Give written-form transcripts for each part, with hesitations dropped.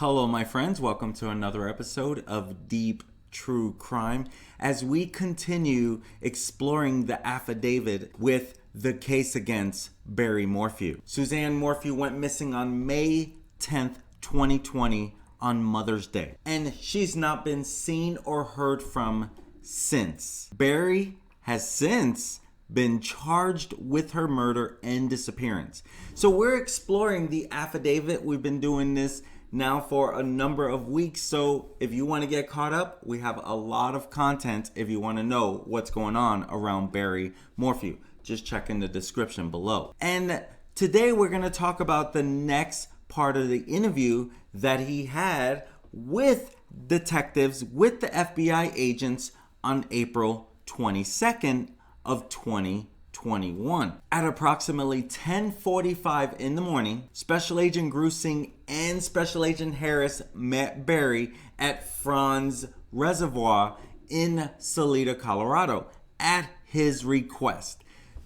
Hello, my friends. Welcome to another episode of Deep True Crime as we continue exploring the affidavit with the case against Barry Morphew. Suzanne Morphew went missing on May 10th, 2020 on Mother's Day, and she's not been seen or heard from since. Barry has since been charged with her murder and disappearance. So we're exploring the affidavit. We've been doing this now for a number of weeks. So if you want to get caught up, we have a lot of content if you want to know what's going on around Barry Morphew. Just check in the description below. And today we're going to talk about the next part of the interview that he had with detectives, with the FBI agents on April 22nd of 2021. At approximately 10:45 in the morning, Special Agent Grusing and Special Agent Harris met Barry at Franz Reservoir in Salida, Colorado, at his request.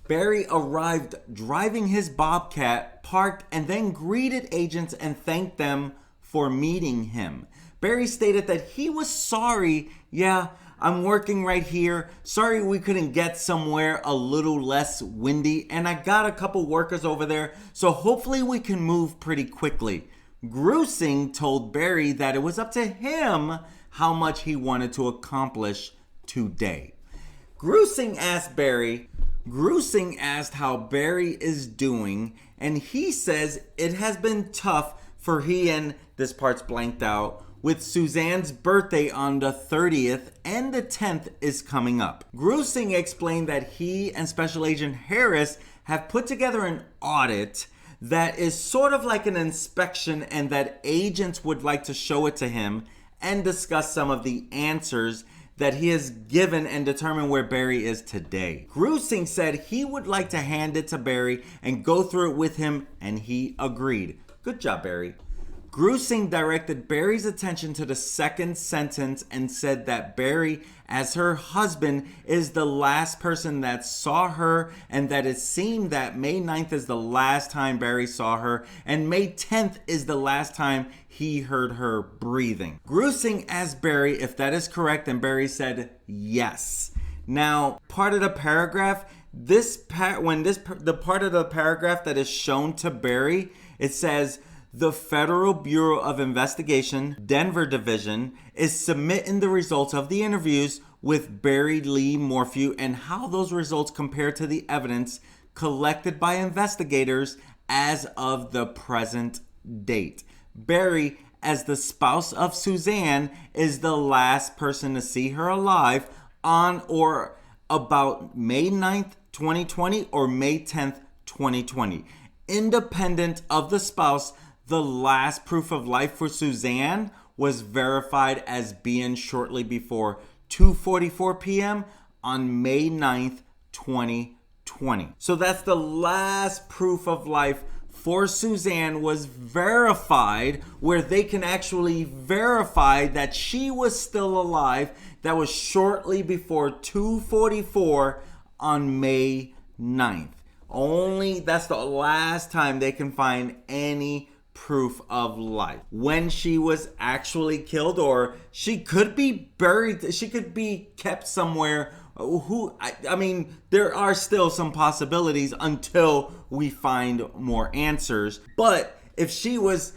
Barry arrived driving his Bobcat, parked, and then greeted agents and thanked them for meeting him. Barry stated that he was sorry. I'm working right here. Sorry we couldn't get somewhere a little less windy, and I got a couple workers over there, so hopefully we can move pretty quickly. Grusing told Barry that it was up to him how much he wanted to accomplish today. Grusing asked how Barry is doing, and he says it has been tough for he and, this part's blanked out, with Suzanne's birthday on the 30th and the 10th is coming up. Grusing explained that he and Special Agent Harris have put together an audit that is sort of like an inspection, and that agents would like to show it to him and discuss some of the answers that he has given and determine where Barry is today. Grusing said he would like to hand it to Barry and go through it with him, and he agreed. Good job, Barry. Grusing directed Barry's attention to the second sentence and said that Barry, as her husband, is the last person that saw her, and that it seemed that May 9th is the last time Barry saw her, and May 10th is the last time he heard her breathing. Grusing asked Barry if that is correct, and Barry said yes. Now, part of the paragraph, the part of the paragraph that is shown to Barry, it says, the Federal Bureau of Investigation, Denver Division, is submitting the results of the interviews with Barry Lee Morphew and how those results compare to the evidence collected by investigators as of the present date. Barry, as the spouse of Suzanne, is the last person to see her alive on or about May 9th, 2020 or May 10th, 2020. Independent of the spouse, the last proof of life for Suzanne was verified as being shortly before 2:44 p.m. on May 9th, 2020. So that's the last proof of life for Suzanne was verified, where they can actually verify that she was still alive. That was shortly before 2:44 on May 9th. That's the last time they can find any proof of life. When she was actually killed, or she could be buried, she could be kept somewhere. There are still some possibilities until we find more answers. But if she was,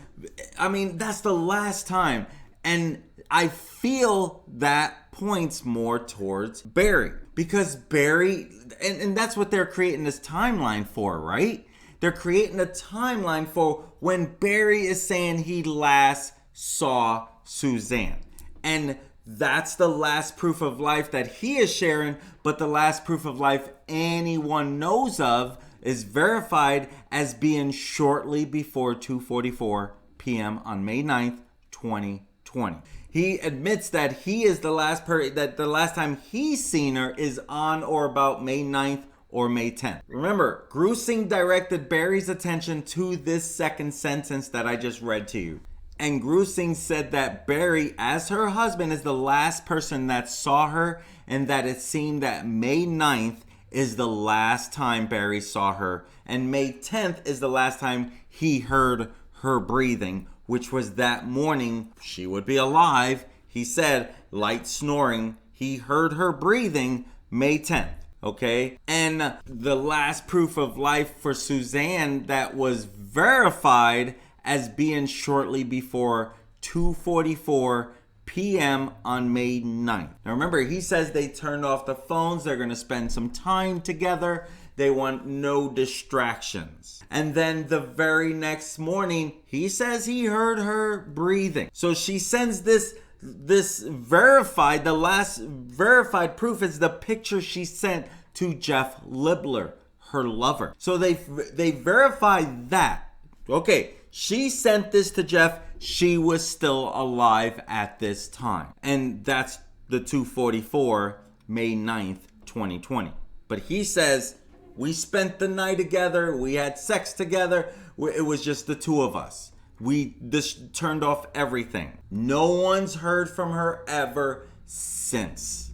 that's the last time. And I feel that points more towards Barry. Because Barry, and that's what they're creating this timeline for, right? They're creating a timeline for when Barry is saying he last saw Suzanne. And that's the last proof of life that he is sharing, but the last proof of life anyone knows of is verified as being shortly before 2:44 p.m. on May 9th, 2020. He admits that he is the last that the last time he's seen her is on or about May 9th or May 10th. Remember, Grusing directed Barry's attention to this second sentence that I just read to you. And Grusing said that Barry, as her husband, is the last person that saw her, and that it seemed that May 9th is the last time Barry saw her, and May 10th is the last time he heard her breathing, which was that morning she would be alive. He said, light snoring. He heard her breathing May 10th. Okay, and the last proof of life for Suzanne that was verified as being shortly before 2:44 p.m. on May 9th. Now remember, he says they turned off the phones. They're going to spend some time together. They want no distractions. And then the very next morning, he says he heard her breathing. So she sends this verified, the last verified proof is the picture she sent to Jeff Libler, her lover. So they verified that. Okay, she sent this to Jeff. She was still alive at this time. And that's the 2:44, May 9th, 2020. But he says, we spent the night together. We had sex together. It was just the two of us. We just turned off everything. No one's heard from her ever since.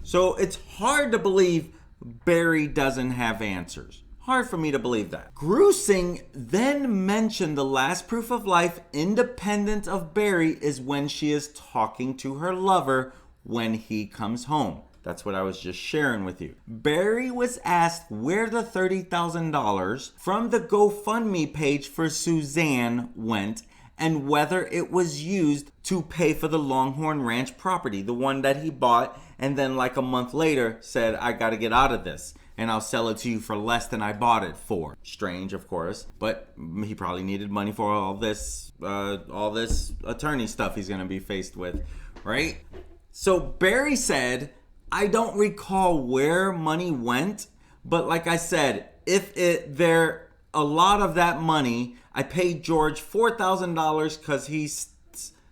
So it's hard to believe Barry doesn't have answers. Hard for me to believe that. Grusing then mentioned the last proof of life independent of Barry is when she is talking to her lover when he comes home. That's what I was just sharing with you. Barry was asked where the $30,000 from the GoFundMe page for Suzanne went and whether it was used to pay for the Longhorn Ranch property, the one that he bought and then like a month later said, I gotta get out of this and I'll sell it to you for less than I bought it for. Strange, of course, but he probably needed money for all this attorney stuff he's gonna be faced with, right? So Barry said, I don't recall where money went, but like I said, a lot of that money, I paid George $4,000 because he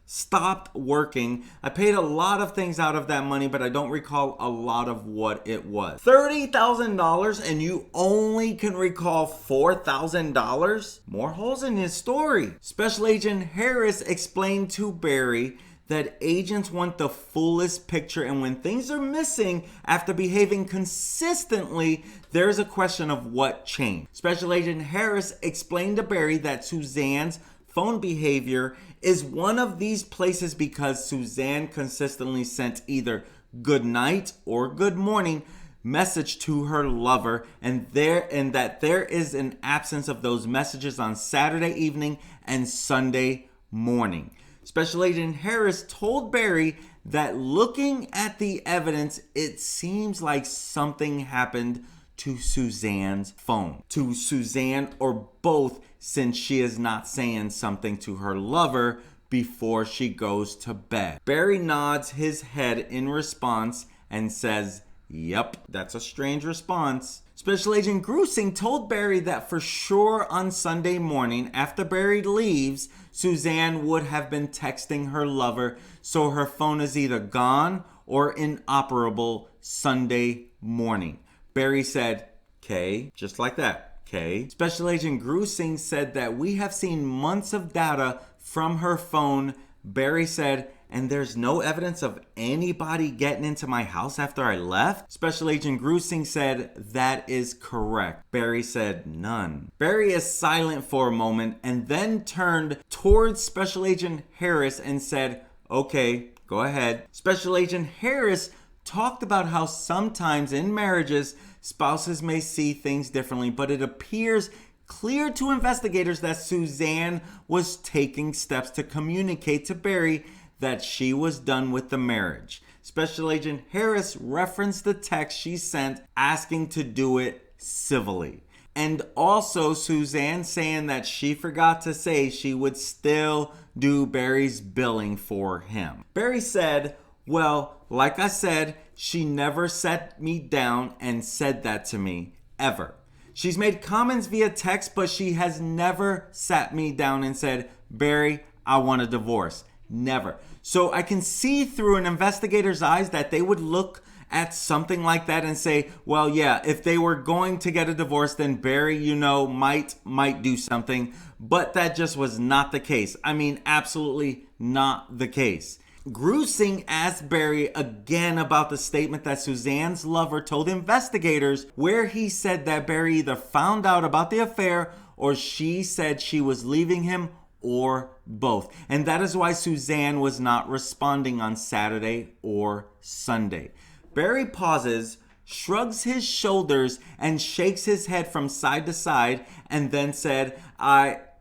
stopped working. I paid a lot of things out of that money, but I don't recall a lot of what it was. $30,000 and you only can recall $4,000? More holes in his story. Special Agent Harris explained to Barry that agents want the fullest picture, and when things are missing after behaving consistently, there's a question of what changed. Special Agent Harris explained to Barry that Suzanne's phone behavior is one of these places because Suzanne consistently sent either good night or good morning message to her lover, and that there is an absence of those messages on Saturday evening and Sunday morning. Special Agent Harris told Barry that looking at the evidence, it seems like something happened to Suzanne's phone. To Suzanne or both, since she is not saying something to her lover before she goes to bed. Barry nods his head in response and says, yep, that's a strange response. Special Agent Grusing told Barry that for sure on Sunday morning, after Barry leaves, Suzanne would have been texting her lover, so her phone is either gone or inoperable Sunday morning. Barry said, "Okay," just like that, "Okay." Special Agent Grusing said that we have seen months of data from her phone. Barry said, and there's no evidence of anybody getting into my house after I left? Special Agent Grusing said, that is correct. Barry said, none. Barry is silent for a moment and then turned towards Special Agent Harris and said, okay, go ahead. Special Agent Harris talked about how sometimes in marriages, spouses may see things differently, but it appears clear to investigators that Suzanne was taking steps to communicate to Barry that she was done with the marriage. Special Agent Harris referenced the text she sent asking to do it civilly. And also Suzanne saying that she forgot to say she would still do Barry's billing for him. Barry said, well, like I said, she never sat me down and said that to me, ever. She's made comments via text, but she has never sat me down and said, Barry, I want a divorce. Never. So I can see through an investigator's eyes that they would look at something like that and say, well, yeah, if they were going to get a divorce, then Barry, might do something. But that just was not the case. I mean, absolutely not the case. Grusing asked Barry again about the statement that Suzanne's lover told investigators, where he said that Barry either found out about the affair or she said she was leaving him or both. And that is why Suzanne was not responding on Saturday or Sunday. Barry pauses, shrugs his shoulders, and shakes his head from side to side, and then said,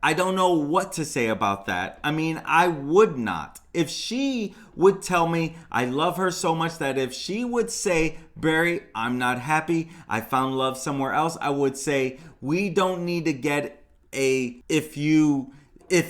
I don't know what to say about that. I mean, I would not. If she would tell me I love her so much that if she would say, Barry, I'm not happy, I found love somewhere else, I would say, we don't need to get if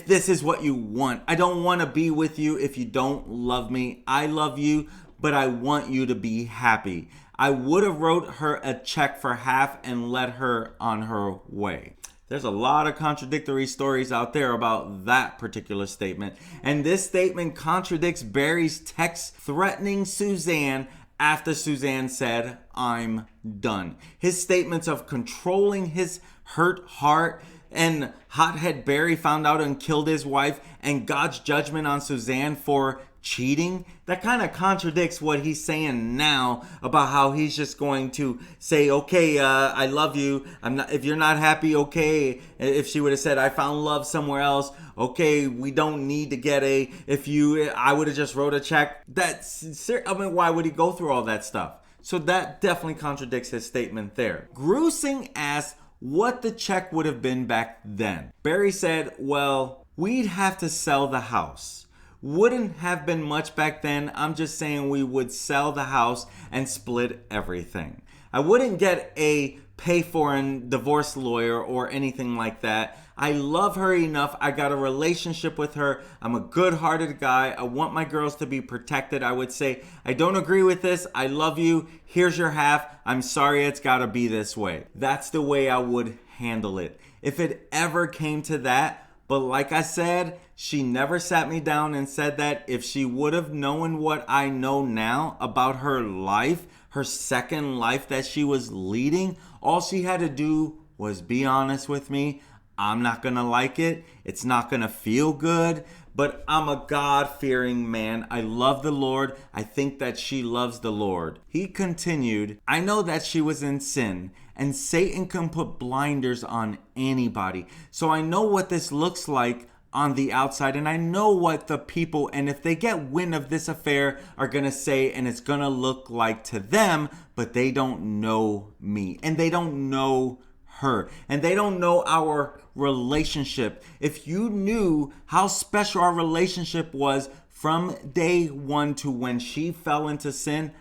this is what you want. I don't want to be with you if you don't love me. I love you, but I want you to be happy. I would have wrote her a check for half and let her on her way. There's a lot of contradictory stories out there about that particular statement. And this statement contradicts Barry's text threatening Suzanne after Suzanne said, I'm done. His statements of controlling his hurt heart and hothead Barry found out and killed his wife and God's judgment on Suzanne for cheating, that kind of contradicts what he's saying now about how he's just going to say, okay, I love you. If you're not happy, okay. If she would have said, I found love somewhere else, okay, we don't need to get I would have just wrote a check. Why would he go through all that stuff? So that definitely contradicts his statement there. Grusing asked what the check would have been back then. Barry said, well, we'd have to sell the house. Wouldn't have been much back then. I'm just saying we would sell the house and split everything. I wouldn't get a pay for a divorce lawyer or anything like that. I love her enough. I got a relationship with her. I'm a good-hearted guy. I want my girls to be protected. I would say, I don't agree with this. I love you. Here's your half. I'm sorry it's got to be this way. That's the way I would handle it. If it ever came to that, but like I said, she never sat me down and said that. If she would have known what I know now about her life, her second life that she was leading, all she had to do was be honest with me. I'm not going to like it. It's not going to feel good. But I'm a God-fearing man. I love the Lord. I think that she loves the Lord. He continued, I know that she was in sin, and Satan can put blinders on anybody. So I know what this looks like on the outside, and I know what the people, and if they get wind of this affair, are going to say, and it's going to look like to them, but they don't know me, and they don't know her, and they don't know our relationship. If you knew how special our relationship was from day one to when she fell into sin,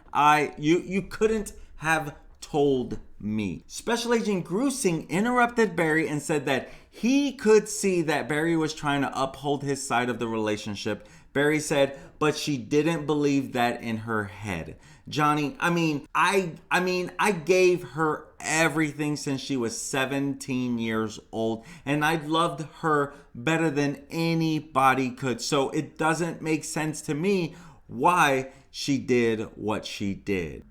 you couldn't have told me. Special Agent Grusing interrupted Barry and said that he could see that Barry was trying to uphold his side of the relationship. Barry said, but she didn't believe that in her head. Johnny, I gave her everything since she was 17 years old, and I loved her better than anybody could. So it doesn't make sense to me why she did what she did.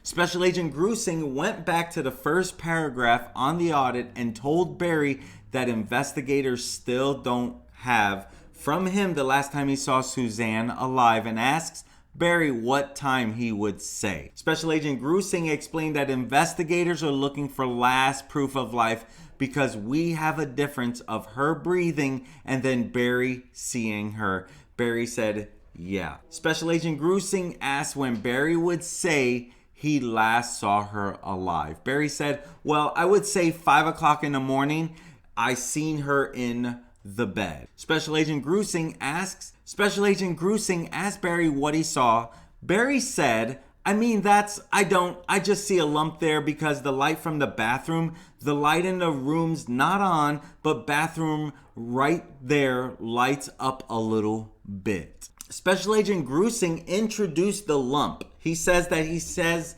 Special Agent Grusing went back to the first paragraph on the audit and told Barry that investigators still don't have from him the last time he saw Suzanne alive, and asks Barry what time he would say. Special Agent Grusing explained that investigators are looking for last proof of life because we have a difference of her breathing and then Barry seeing her. Barry said, yeah. Special Agent Grusing asked when Barry would say he last saw her alive. Barry said, well, I would say 5 o'clock in the morning. I seen her in the bed. Special Agent Grusing asked Barry what he saw. Barry said, I just see a lump there because the light from the bathroom, the light in the room's not on, but bathroom right there lights up a little bit. Special Agent Grusing introduced the lump. He says that he sees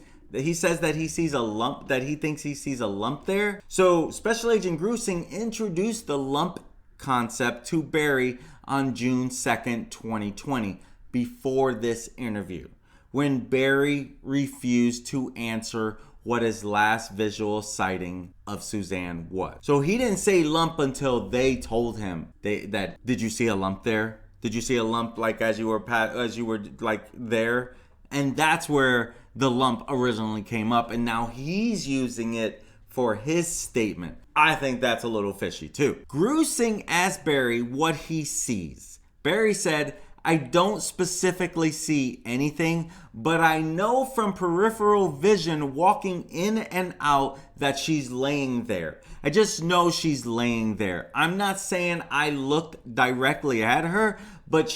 a lump, that he thinks he sees a lump there. So Special Agent Grusing introduced the lump concept to Barry on June 2nd, 2020, before this interview, when Barry refused to answer what his last visual sighting of Suzanne was. So he didn't say lump until they told him did you see a lump there? Did you see a lump like as you were like there? And that's where the lump originally came up, and now he's using it for his statement. I think that's a little fishy too. Grusing asked Barry what he sees. Barry said, I don't specifically see anything, but I know from peripheral vision walking in and out that she's laying there. I just know she's laying there. I'm not saying I looked directly at her, but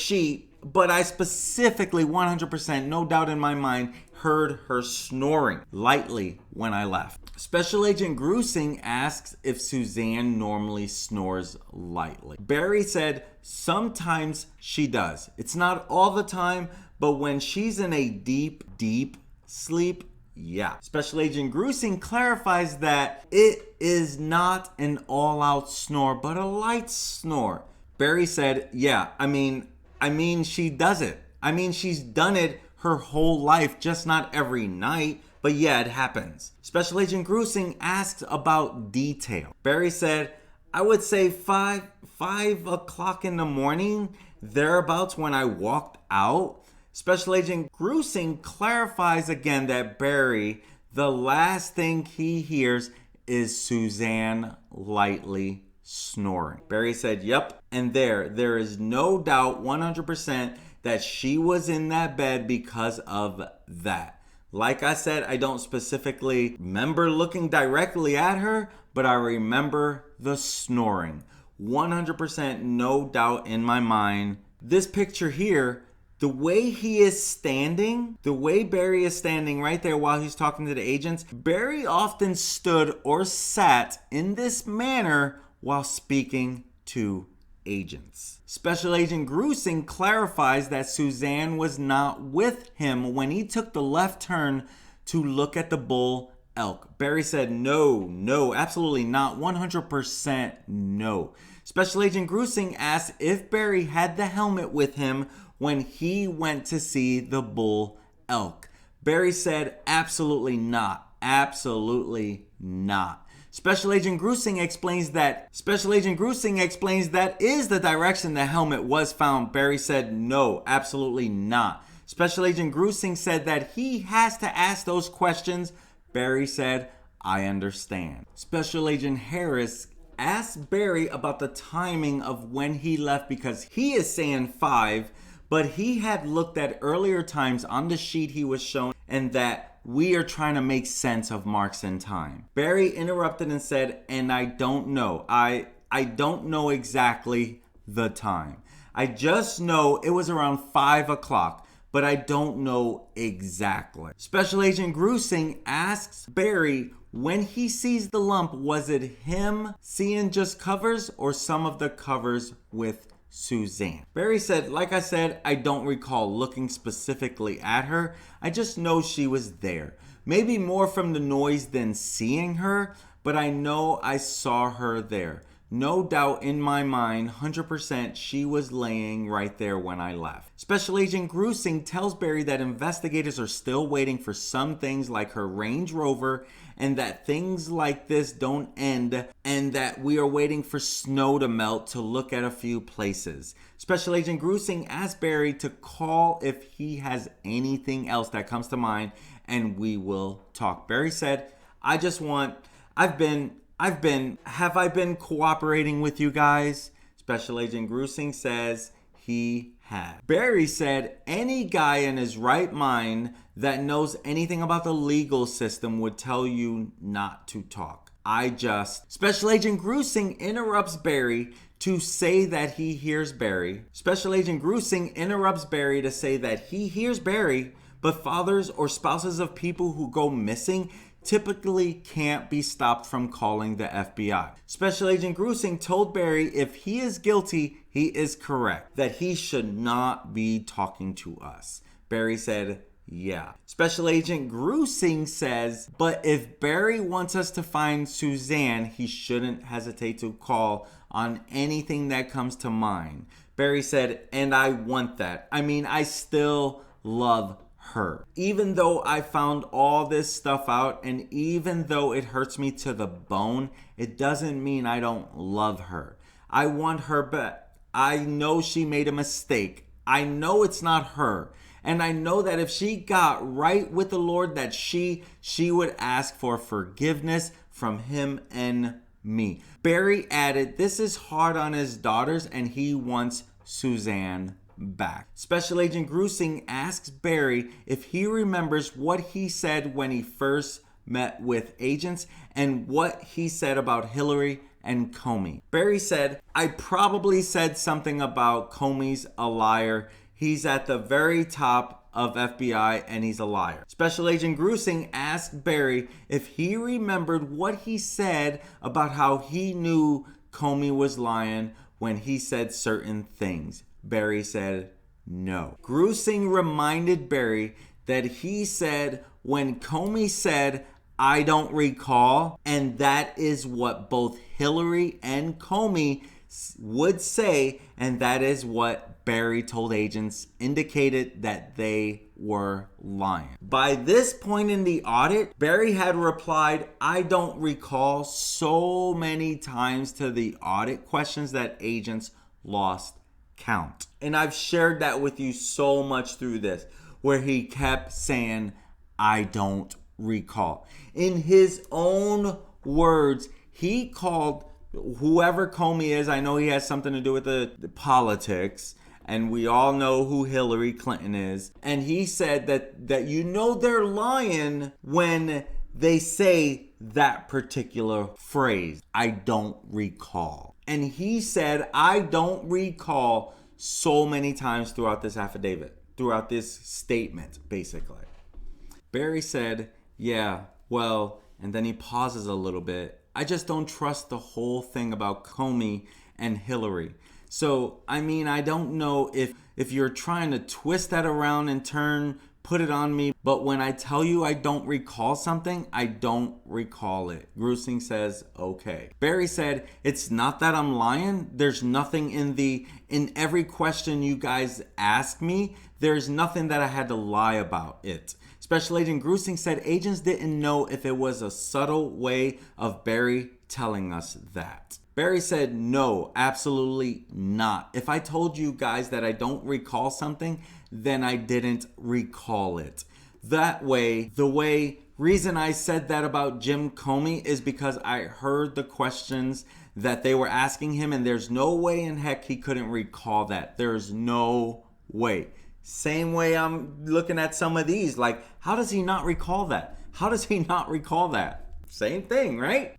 I specifically 100%, no doubt in my mind, heard her snoring lightly when I left. Special Agent Grusing asks if Suzanne normally snores lightly. Barry said sometimes she does. It's not all the time, but when she's in a deep sleep, yeah. Special Agent Grusing clarifies that it is not an all-out snore, but a light snore. Barry said, yeah, I mean, she does it. I mean, she's done it her whole life, just not every night. But yeah, it happens. Special Agent Grusing asks about detail. Barry said, I would say 5 o'clock in the morning, thereabouts when I walked out. Special Agent Grusing clarifies again that Barry, the last thing he hears is Suzanne lightly snoring. Barry said, yep, and there is no doubt 100% that she was in that bed because of that. Like I said, I don't specifically remember looking directly at her, but I remember the snoring. 100% no doubt in my mind. This picture here, the way he is standing, the way Barry is standing right there while he's talking to the agents, Barry often stood or sat in this manner while speaking to agents. Special Agent Grusing clarifies that Suzanne was not with him when he took the left turn to look at the bull elk. Barry said no, absolutely not, 100% no. Special Agent Grusing asked if Barry had the helmet with him when he went to see the bull elk. Barry said absolutely not, absolutely not. Special Agent Grusing explains that is the direction the helmet was found. Barry said no, absolutely not. Special Agent Grusing said that he has to ask those questions. Barry said, I understand. Special Agent Harris asked Barry about the timing of when he left because he is saying 5, but he had looked at earlier times on the sheet he was shown and that we are trying to make sense of marks in time. Barry interrupted and said, and I don't know. I don't know exactly the time. I just know it was around 5 o'clock, but I don't know exactly. Special Agent Grusing asks Barry when he sees the lump, was it him seeing just covers or some of the covers with Suzanne? Barry said, like I said, I don't recall looking specifically at her. I just know she was there. Maybe more from the noise than seeing her, but I know I saw her there. No doubt in my mind, 100% she was laying right there when I left. Special Agent Grusing tells Barry that investigators are still waiting for some things like her Range Rover and that things like this don't end and that we are waiting for snow to melt to look at a few places. Special Agent Grusing asks Barry to call if he has anything else that comes to mind and we will talk. Barry said, have I been cooperating with you guys? Special Agent Grusing says he had. Barry said any guy in his right mind that knows anything about the legal system would tell you not to talk. Special Agent Grusing interrupts Barry to say that he hears Barry. Special Agent Grusing interrupts Barry to say that he hears Barry, but fathers or spouses of people who go missing typically can't be stopped from calling the FBI. Special Agent Grusing told Barry if he is guilty, he is correct, that he should not be talking to us. Barry said, yeah. Special Agent Grusing says, but if Barry wants us to find Suzanne, he shouldn't hesitate to call on anything that comes to mind. Barry said, and I want that. I mean, I still love her. Even though I found all this stuff out and even though it hurts me to the bone, it doesn't mean I don't love her. I want her back. I know she made a mistake. I know it's not her. And I know that if she got right with the Lord, that she would ask for forgiveness from him and me. Barry added, this is hard on his daughters and he wants Suzanne back. Special Agent Grusing asks Barry if he remembers what he said when he first met with agents and what he said about Hillary and Comey. Barry said, I probably said something about Comey's a liar. He's at the very top of FBI and he's a liar. Special Agent Grusing asked Barry if he remembered what he said about how he knew Comey was lying when he said certain things. Barry said no. Grusing reminded Barry that he said when Comey said, I don't recall, and that is what both Hillary and Comey would say, and that is what Barry told agents indicated that they were lying. By this point in the audit, Barry had replied, I don't recall, so many times to the audit questions that agents lost count. And I've shared that with you so much through this, where he kept saying, I don't recall. In his own words, he called whoever Comey is, I know he has something to do with the politics, and we all know who Hillary Clinton is, and he said that you know they're lying when they say that particular phrase, I don't recall. And he said, I don't recall, so many times throughout this affidavit, throughout this statement, basically. Barry said, yeah, well, and then he pauses a little bit. I just don't trust the whole thing about Comey and Hillary. So, I mean, I don't know if you're trying to twist that around and put it on me, but when I tell you I don't recall something, I don't recall it. Grusing says, okay. Barry said, it's not that I'm lying. There's nothing in every question you guys ask me, there's nothing that I had to lie about it. Special Agent Grusing said agents didn't know if it was a subtle way of Barry telling us that. Barry said, no, absolutely not. If I told you guys that I don't recall something, then I didn't recall it. That way, reason I said that about Jim Comey is because I heard the questions that they were asking him, and there's no way in heck he couldn't recall that. There's no way. Same way I'm looking at some of these. Like, how does he not recall that? How does he not recall that? Same thing, right?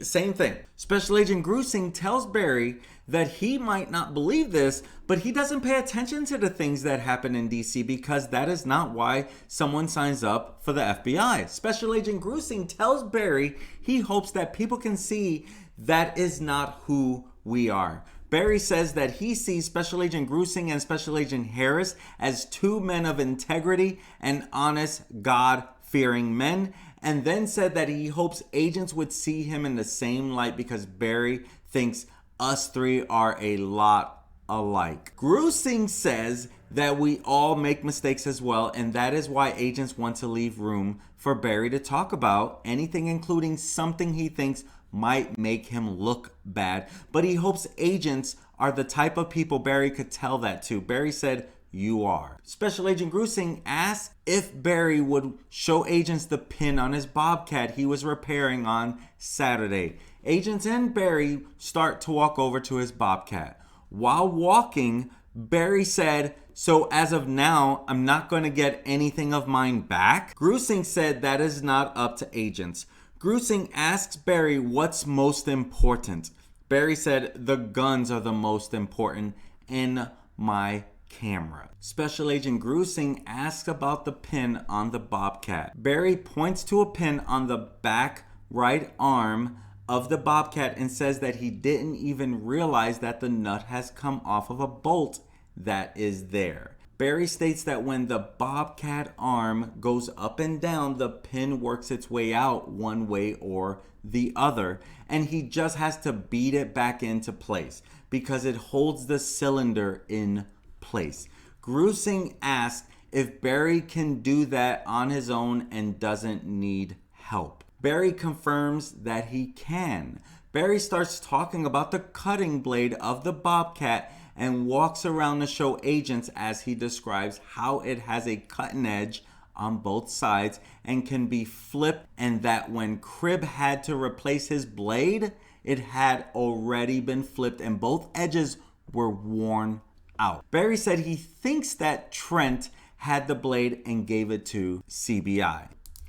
Same thing. Special Agent Grusing tells Barry that he might not believe this, but he doesn't pay attention to the things that happen in DC because that is not why someone signs up for the FBI. Special Agent Grusing tells Barry he hopes that people can see that is not who we are. Barry says that he sees Special Agent Grusing and Special Agent Harris as two men of integrity and honest, God-fearing men, and then said that he hopes agents would see him in the same light because Barry thinks us three are a lot alike. Grusing says that we all make mistakes as well, and that is why agents want to leave room for Barry to talk about anything, including something he thinks might make him look bad. But he hopes agents are the type of people Barry could tell that to. Barry said, you are. Special Agent Grusing asked if Barry would show agents the pin on his Bobcat he was repairing on Saturday. Agents and Barry start to walk over to his Bobcat. While walking, Barry said, so as of now, I'm not going to get anything of mine back. Grusing said that is not up to agents. Grusing asks Barry what's most important. Barry said the guns are the most important in my camera. Special Agent Grusing asks about the pin on the Bobcat. Barry points to a pin on the back right arm of the Bobcat and says that he didn't even realize that the nut has come off of a bolt that is there. Barry states that when the Bobcat arm goes up and down, the pin works its way out one way or the other, and he just has to beat it back into place because it holds the cylinder in place. Grusing asks if Barry can do that on his own and doesn't need help. Barry confirms that he can. Barry starts talking about the cutting blade of the Bobcat and walks around to show agents as he describes how it has a cutting edge on both sides and can be flipped, and that when Cribb had to replace his blade, it had already been flipped and both edges were worn out. Barry said he thinks that Trent had the blade and gave it to CBI.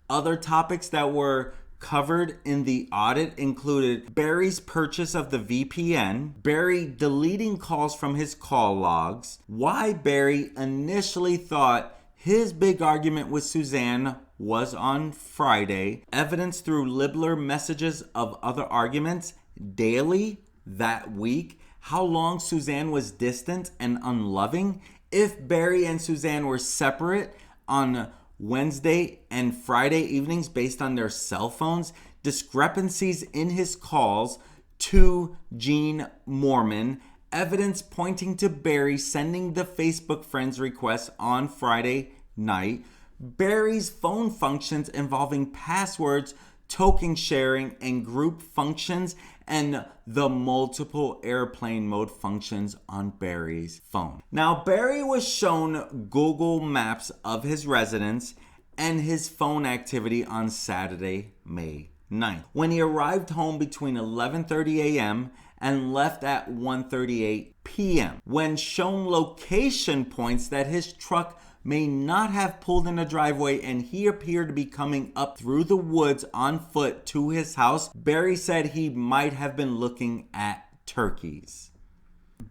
Other topics that were covered in the audit included Barry's purchase of the VPN, Barry deleting calls from his call logs, why Barry initially thought his big argument with Suzanne was on Friday, evidence through Libler messages of other arguments daily that week, how long Suzanne was distant and unloving, if Barry and Suzanne were separate on Wednesday and Friday evenings based on their cell phones, discrepancies in his calls to Gene Mormon, evidence pointing to Barry sending the Facebook friends request on Friday night, Barry's phone functions involving passwords, token sharing, and group functions, and the multiple airplane mode functions on Barry's phone. Now, Barry was shown Google Maps of his residence and his phone activity on Saturday, May 9th, when he arrived home between 11:30 a.m. and left at 1:38 p.m. When shown location points that his truck may not have pulled in a driveway and he appeared to be coming up through the woods on foot to his house, Barry said he might have been looking at turkeys.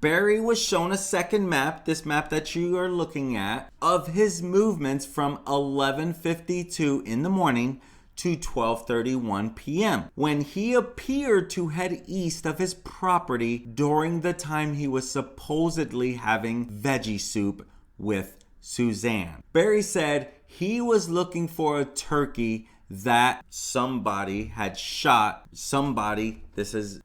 Barry was shown a second map, this map that you are looking at, of his movements from 11:52 in the morning to 12:31 p.m. when he appeared to head east of his property during the time he was supposedly having veggie soup with Suzanne. Barry said he was looking for a turkey that somebody had shot. Somebody, this is,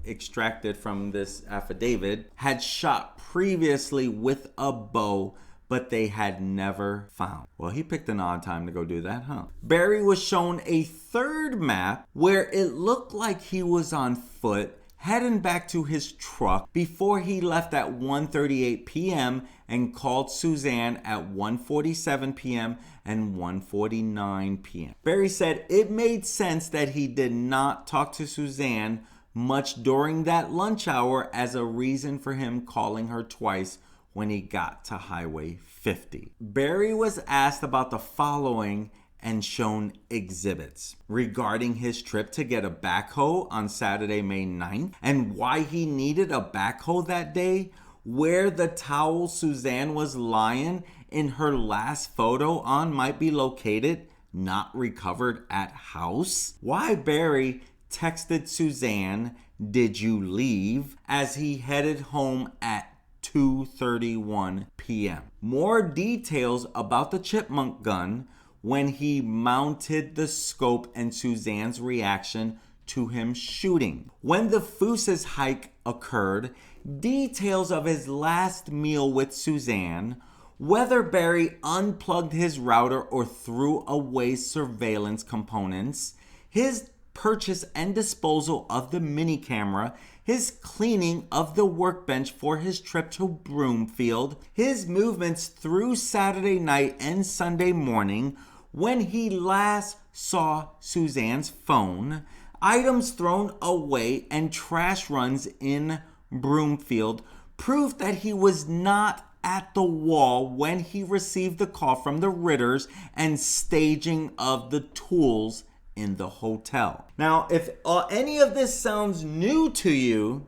extracted from this affidavit, had shot previously with a bow, but they had never found. Well, he picked an odd time to go do that, huh? Barry was shown a third map where it looked like he was on foot heading back to his truck before he left at 1:38 p.m. and called Suzanne at 1:47 p.m. and 1:49 p.m. Barry said it made sense that he did not talk to Suzanne much during that lunch hour as a reason for him calling her twice when he got to Highway 50. Barry was asked about the following and shown exhibits regarding his trip to get a backhoe on Saturday, May 9th, and why he needed a backhoe that day, where the towel Suzanne was lying in her last photo on might be located, not recovered at house, why Barry texted Suzanne, "Did you leave?" as he headed home at 2:31 p.m. More details about the chipmunk gun, when he mounted the scope, and Suzanne's reaction to him shooting. When the Foose's hike occurred, details of his last meal with Suzanne, whether Barry unplugged his router or threw away surveillance components, his purchase and disposal of the mini camera, his cleaning of the workbench for his trip to Broomfield, his movements through Saturday night and Sunday morning, when he last saw Suzanne's phone, items thrown away, and trash runs in Broomfield, proof that he was not at the wall when he received the call from the Ritters, and staging of the tools in the hotel. Now, if any of this sounds new to you,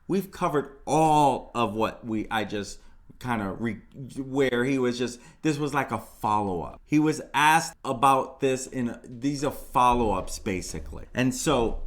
we've covered all of what I just kind of where he was just, this was like a follow-up. He was asked about this these are follow-ups basically. And so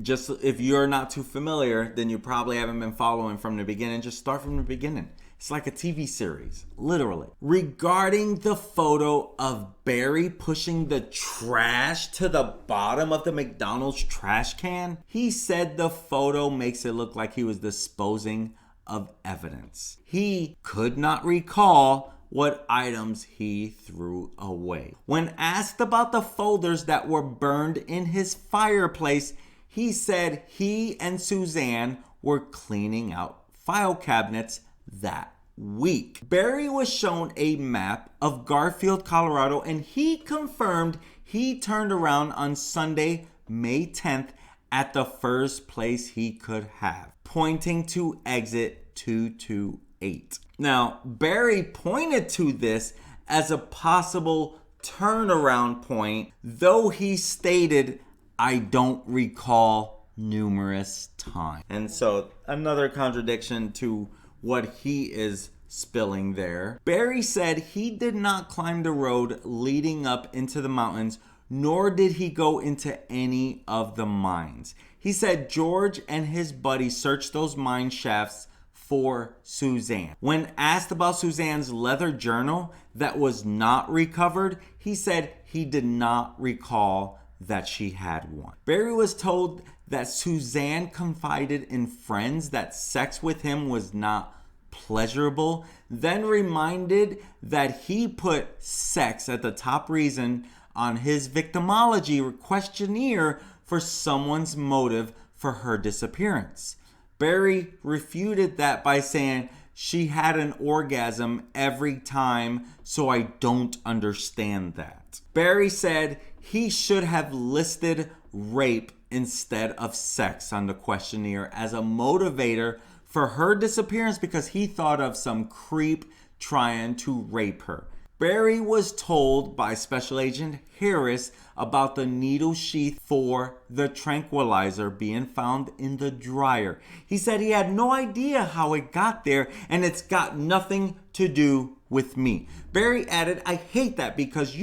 just if you're not too familiar, then you probably haven't been following from the beginning. Just start from the beginning. It's like a TV series, literally. Regarding the photo of Barry pushing the trash to the bottom of the McDonald's trash can, he said the photo makes it look like he was disposing of evidence. He could not recall what items he threw away. When asked about the folders that were burned in his fireplace, he said he and Suzanne were cleaning out file cabinets that week. Barry was shown a map of Garfield, Colorado, and he confirmed he turned around on Sunday, May 10th at the first place he could have, pointing to exit 228. Now, Barry pointed to this as a possible turnaround point, though he stated, "I don't recall numerous times." And so another contradiction to what he is spilling there. Barry said he did not climb the road leading up into the mountains, nor did he go into any of the mines. He said George and his buddy searched those mine shafts for Suzanne. When asked about Suzanne's leather journal that was not recovered, he said he did not recall that she had one. Barry was told that Suzanne confided in friends that sex with him was not pleasurable, then reminded that he put sex at the top reason on his victimology questionnaire for someone's motive for her disappearance. Barry refuted that by saying she had an orgasm every time, so I don't understand that. Barry said he should have listed rape instead of sex on the questionnaire as a motivator for her disappearance because he thought of some creep trying to rape her. Barry was told by Special Agent Harris about the needle sheath for the tranquilizer being found in the dryer. He said he had no idea how it got there and it's got nothing to do with me. Barry added, "I hate that because,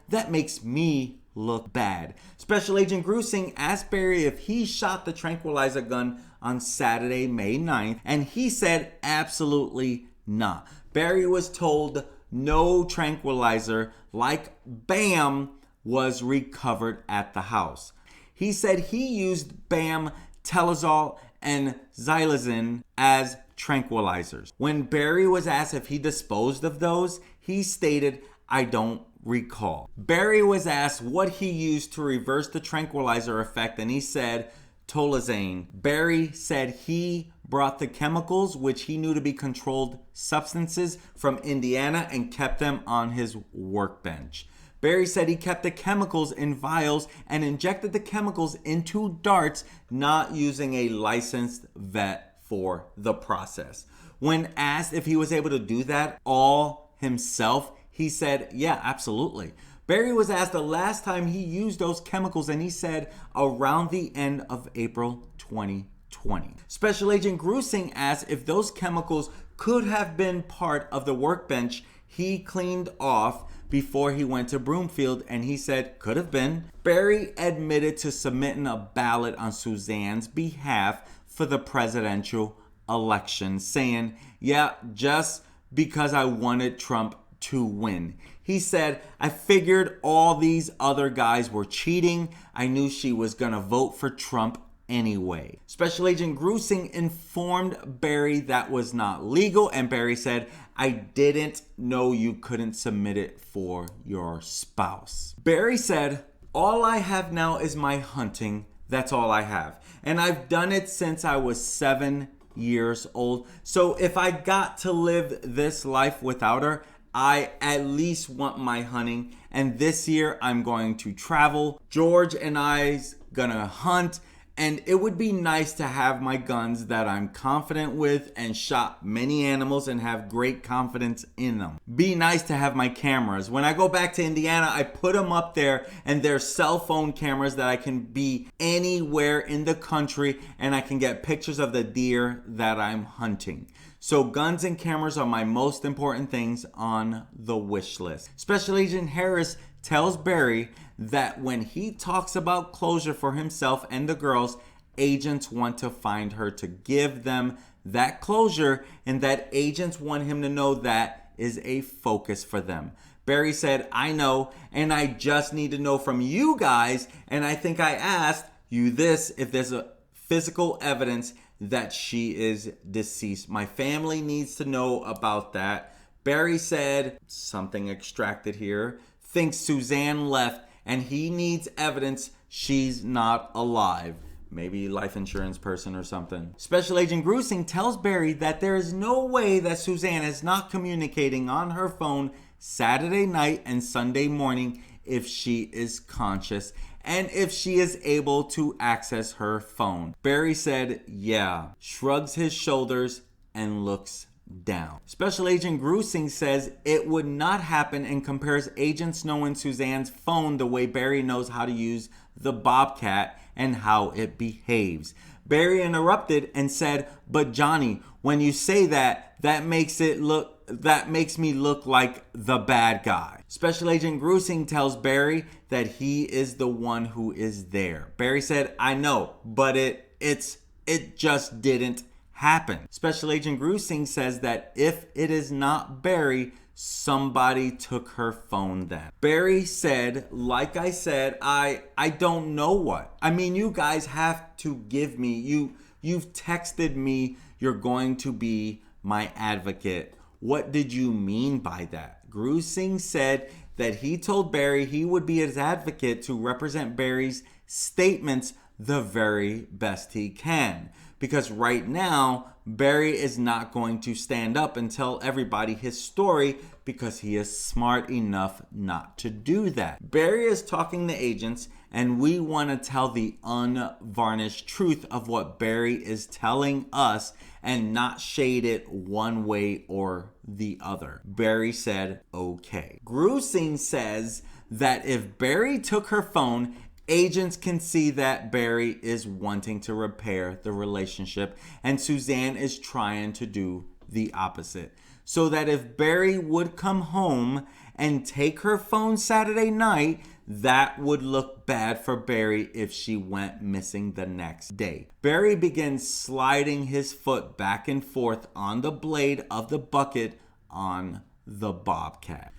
that makes me look bad." Special Agent Grusing asked Barry if he shot the tranquilizer gun on Saturday, May 9th, and he said absolutely not. Barry was told no tranquilizer like BAM was recovered at the house. He said he used BAM, Telazol, and Xylazine as tranquilizers. When Barry was asked if he disposed of those, he stated, "I don't recall." Barry was asked what he used to reverse the tranquilizer effect, and he said Tolazane. Barry said he brought the chemicals, which he knew to be controlled substances, from Indiana and kept them on his workbench. Barry said he kept the chemicals in vials and injected the chemicals into darts, not using a licensed vet for the process. When asked if he was able to do that all himself, he said, "Yeah, absolutely." Barry was asked the last time he used those chemicals, and he said around the end of April 2020. Special Agent Grusing asked if those chemicals could have been part of the workbench he cleaned off before he went to Broomfield, and he said could have been. Barry admitted to submitting a ballot on Suzanne's behalf for the presidential election, saying, "Yeah, just because I wanted Trump to win." He said, "I figured all these other guys were cheating. I knew she was gonna vote for Trump anyway." Special Agent Grusing informed Barry that was not legal, and Barry said, "I didn't know you couldn't submit it for your spouse." Barry said, "All I have now is my hunting. That's all I have. And I've done it since I was 7 years old. So if I got to live this life without her, I at least want my hunting, and this year I'm going to travel. George and I's gonna hunt, and it would be nice to have my guns that I'm confident with and shot many animals and have great confidence in them. Be nice to have my cameras. When I go back to Indiana, I put them up there, and they're cell phone cameras that I can be anywhere in the country, and I can get pictures of the deer that I'm hunting. So guns and cameras are my most important things on the wish list." Special Agent Harris tells Barry that when he talks about closure for himself and the girls, agents want to find her to give them that closure, and that agents want him to know that is a focus for them. Barry said, "I know, and I just need to know from you guys, and I think I asked you this, if there's a physical evidence that she is deceased. My family needs to know about that." Barry said, something extracted here, thinks Suzanne left and he needs evidence she's not alive. maybe life insurance person or something. Special Agent Grusing tells Barry that there is no way that Suzanne is not communicating on her phone Saturday night and Sunday morning if she is conscious and if she is able to access her phone. Barry said, yeah, shrugs his shoulders and looks down. Special Agent Grusing says it would not happen and compares agents knowing Suzanne's phone the way Barry knows how to use the Bobcat and how it behaves. Barry interrupted and said, but Johnny, when you say that, that makes me look like the bad guy. Special Agent Grusing tells Barry that he is the one who is there. Barry said, I know, but it just didn't happen. Special Agent Grusing says that if it is not Barry, somebody took her phone then. Barry said, like I said, I don't know what. I mean, you guys have to give me, you've texted me, you're going to be my advocate. What did you mean by that? Grusing said that he told Barry he would be his advocate to represent Barry's statements the very best he can. Because right now, Barry is not going to stand up and tell everybody his story because he is smart enough not to do that. Barry is talking to agents, and we want to tell the unvarnished truth of what Barry is telling us and not shade it one way or the other. Barry said, okay. Grusing says that if Barry took her phone, agents can see that Barry is wanting to repair the relationship and Suzanne is trying to do the opposite. So that if Barry would come home and take her phone Saturday night, that would look bad for Barry if she went missing the next day. Barry begins sliding his foot back and forth on the blade of the bucket on the Bobcat.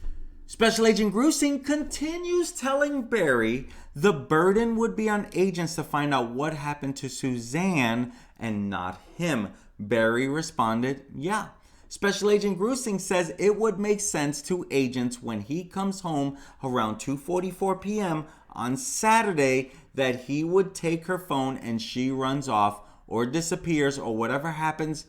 Special Agent Grusing continues telling Barry the burden would be on agents to find out what happened to Suzanne and not him. Barry responded, yeah. Special Agent Grusing says it would make sense to agents when he comes home around 2:44 p.m. on Saturday that he would take her phone and she runs off or disappears or whatever happens.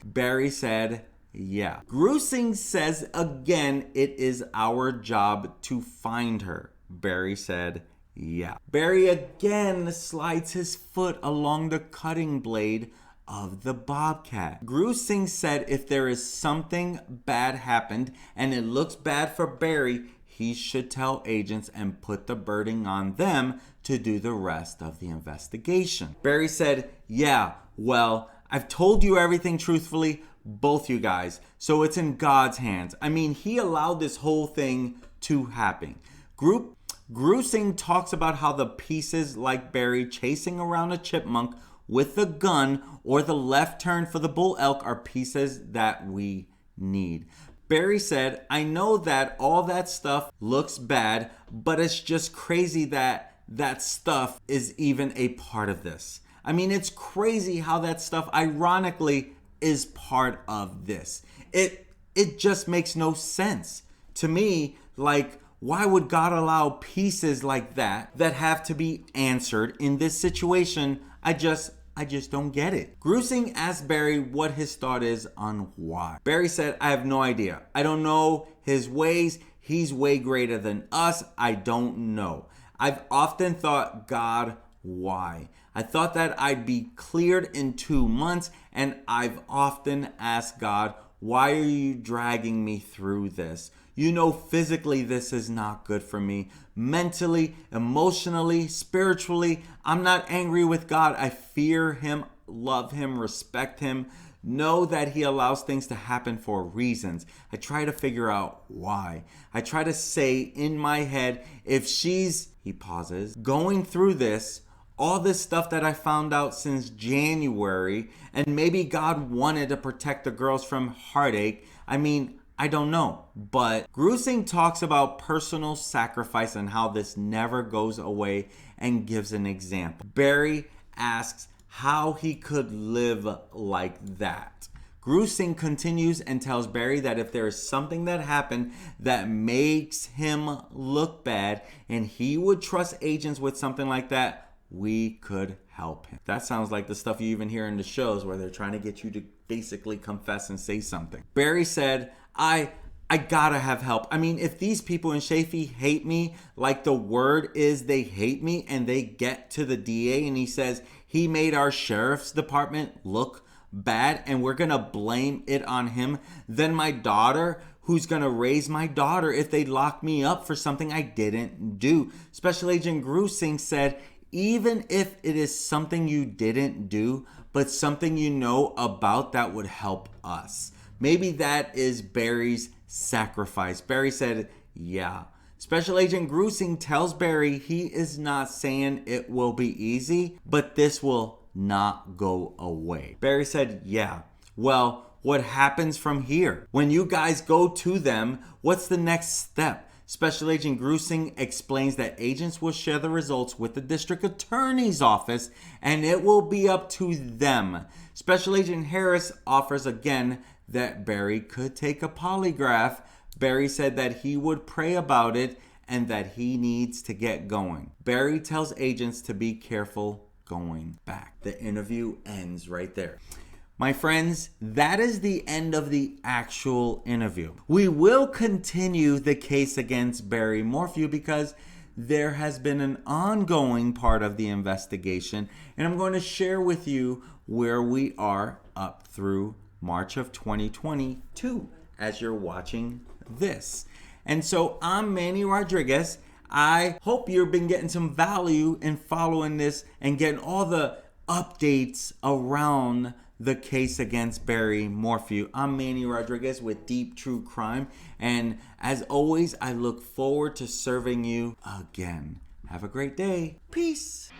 Barry said, yeah. Grusing says again, it is our job to find her. Barry said, yeah. Barry again slides his foot along the cutting blade of the Bobcat. Grusing said if there is something bad happened and it looks bad for Barry, he should tell agents and put the burden on them to do the rest of the investigation. Barry said, yeah, well, I've told you everything truthfully, both you guys, so it's in God's hands. I mean, he allowed this whole thing to happen. Grusing talks about how the pieces like Barry chasing around a chipmunk with the gun or the left turn for the bull elk are pieces that we need. Barry said, I know that all that stuff looks bad, but it's just crazy that that stuff is even a part of this. I mean, it's crazy how that stuff ironically is part of this. It just makes no sense to me. Like, why would God allow pieces like that have to be answered in this situation? I just don't get it. Grusing asked Barry what his thought is on why. Barry said, I have no idea. I don't know his ways. He's way greater than us. I don't know. I've often thought, God, why? I thought that I'd be cleared in 2 months, and I've often asked God, why are you dragging me through this? You know, physically, this is not good for me. Mentally, emotionally, spiritually, I'm not angry with God. I fear him, love him, respect him, know that he allows things to happen for reasons. I try to figure out why. I try to say in my head, if she's, he pauses, going through this, all this stuff that I found out since January, and maybe God wanted to protect the girls from heartache. I mean, I don't know. But Grusing talks about personal sacrifice and how this never goes away and gives an example. Barry asks how he could live like that. Grusing continues and tells Barry that if there is something that happened that makes him look bad and he would trust agents with something like that, we could help him. That sounds like the stuff you even hear in the shows where they're trying to get you to basically confess and say something. Barry said, I gotta have help. I mean, if these people in Chafee hate me, like the word is they hate me, and they get to the DA and he says he made our sheriff's department look bad and we're gonna blame it on him, then my daughter, who's gonna raise my daughter if they lock me up for something I didn't do. Special Agent Grusing said, even if it is something you didn't do, but something you know about that would help us. Maybe that is Barry's sacrifice. Barry said, yeah. Special Agent Grusing tells Barry he is not saying it will be easy, but this will not go away. Barry said, yeah. Well, what happens from here? When you guys go to them, what's the next step? Special Agent Grusing explains that agents will share the results with the district attorney's office and it will be up to them. Special Agent Harris offers again that Barry could take a polygraph. Barry said that he would pray about it and that he needs to get going. Barry tells agents to be careful going back. The interview ends right there. My friends, that is the end of the actual interview. We will continue the case against Barry Morphew because there has been an ongoing part of the investigation, and I'm going to share with you where we are up through March of 2022 as you're watching this. And so I'm Manny Rodriguez. I hope you've been getting some value in following this and getting all the updates around the case against Barry Morphew. I'm Manny Rodriguez with Deep True Crime, and as always, I look forward to serving you again. Have a great day. Peace.